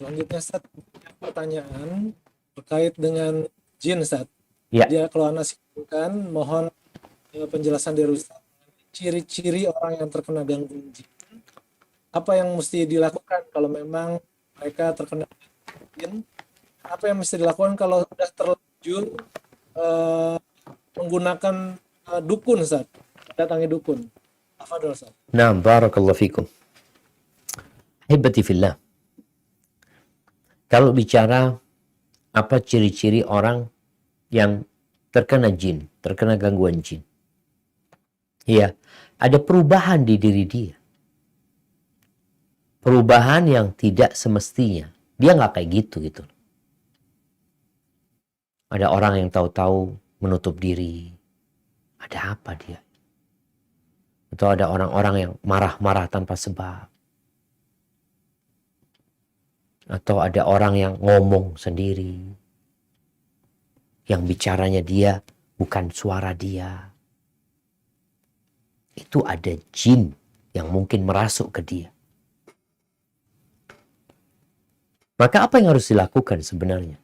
Selanjutnya Ustaz, pertanyaan terkait dengan jin Ustaz. Ya, Dia kalau Anda simpulkan, mohon penjelasan dari Ustaz. Ciri-ciri orang yang terkena gangguan jin. Apa yang mesti dilakukan kalau memang mereka terkena jin? Apa yang mesti dilakukan kalau sudah terlanjur eh, menggunakan dukun Ustaz? Datangi dukun. Afadol Ustaz. nah, barakallahu fikum. Hibati fillah. Kalau bicara apa ciri-ciri orang yang terkena jin, terkena gangguan jin. Ya, ada perubahan di diri dia. Perubahan yang tidak semestinya. Dia nggak kayak gitu. Ada orang yang tahu-tahu menutup diri. Ada apa dia? Atau ada orang-orang yang marah-marah tanpa sebab. Atau ada orang yang ngomong sendiri. Yang bicaranya dia bukan suara dia. Itu ada jin yang mungkin merasuk ke dia. Maka apa yang harus dilakukan sebenarnya?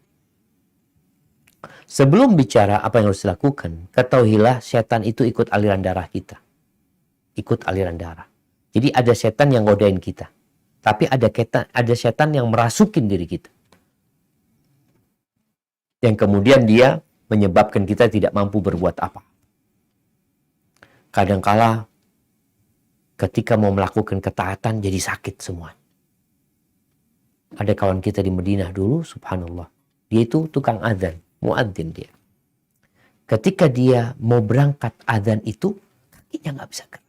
Sebelum bicara apa yang harus dilakukan, ketahuilah setan itu ikut aliran darah kita. Ikut aliran darah. Jadi ada setan yang godain kita. Tapi ada setan yang merasukin diri kita. Yang kemudian dia menyebabkan kita tidak mampu berbuat apa. Kadangkala ketika mau melakukan ketaatan jadi sakit semua. Ada kawan kita di Madinah dulu, subhanallah. Dia itu tukang adzan, muadzin dia. Ketika dia mau berangkat adzan itu, kakinya nggak bisa gerak.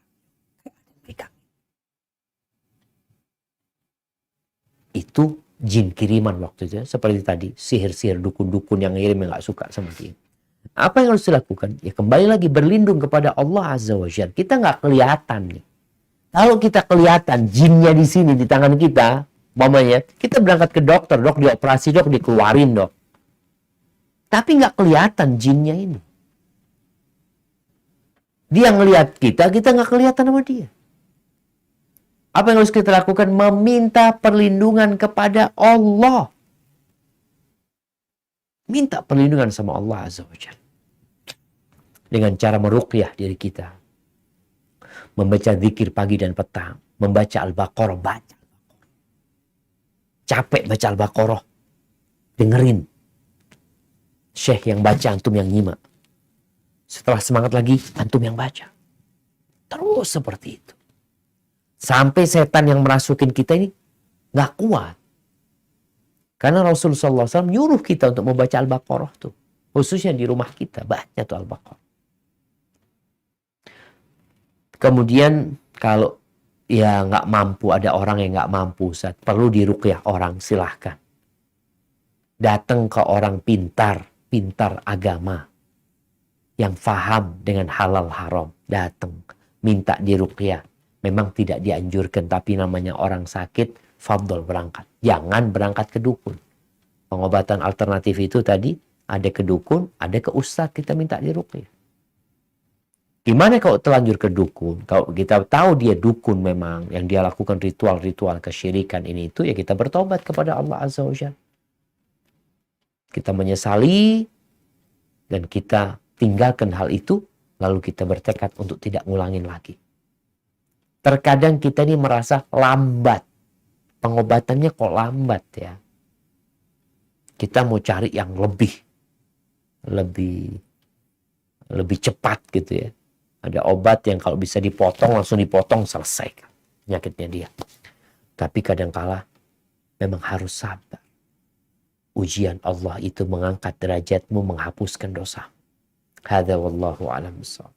Itu jin kiriman waktu itu. Seperti tadi, sihir-sihir dukun-dukun yang ngirim yang nggak suka sama dia. Apa yang harus dilakukan? Ya kembali lagi berlindung kepada Allah Azza wa Jalla. Kita nggak kelihatan nih. Kalau kita kelihatan jinnya di sini di tangan kita, mamanya, kita berangkat ke dokter, dok dioperasi, dok dikeluarin, dok. Tapi nggak kelihatan jinnya ini. Dia ngelihat kita nggak kelihatan sama dia. Apa yang harus kita lakukan? Meminta perlindungan kepada Allah. Minta perlindungan sama Allah Azza wa Jalla. Dengan cara meruqyah diri kita. Membaca zikir pagi dan petang. Membaca Al-Baqarah, baca. Capek baca Al-Baqarah. Dengerin. Syekh yang baca, antum yang nyimak. Setelah semangat lagi, antum yang baca. Terus seperti itu. Sampai setan yang merasukin kita ini gak kuat. Karena Rasulullah SAW nyuruh kita untuk membaca Al-Baqarah tuh. Khususnya di rumah kita, baca tuh Al-Baqarah. Kemudian kalau ya nggak mampu, ada orang yang nggak mampu, Ustaz, perlu diruqyah orang, silahkan. Datang ke orang pintar agama, yang faham dengan halal haram, datang, minta diruqyah. Memang tidak dianjurkan, tapi namanya orang sakit, fadhol berangkat. Jangan berangkat ke dukun. Pengobatan alternatif itu tadi, ada ke dukun, ada ke ustadz, kita minta diruqyah. Gimana kalau terlanjur ke dukun? Kalau kita tahu dia dukun memang, yang dia lakukan ritual-ritual kesyirikan ini itu, ya kita bertobat kepada Allah Azza wa Jalla. Kita menyesali, dan kita tinggalkan hal itu, lalu kita bertekad untuk tidak ngulangin lagi. Terkadang kita ini merasa lambat. Pengobatannya kok lambat ya. Kita mau cari yang lebih cepat gitu ya. Ada obat yang kalau bisa dipotong, langsung dipotong, selesai penyakitnya dia. Tapi kadangkala memang harus sabar. Ujian Allah itu mengangkat derajatmu, menghapuskan dosa. Hadza wallahu a'lam bishawab.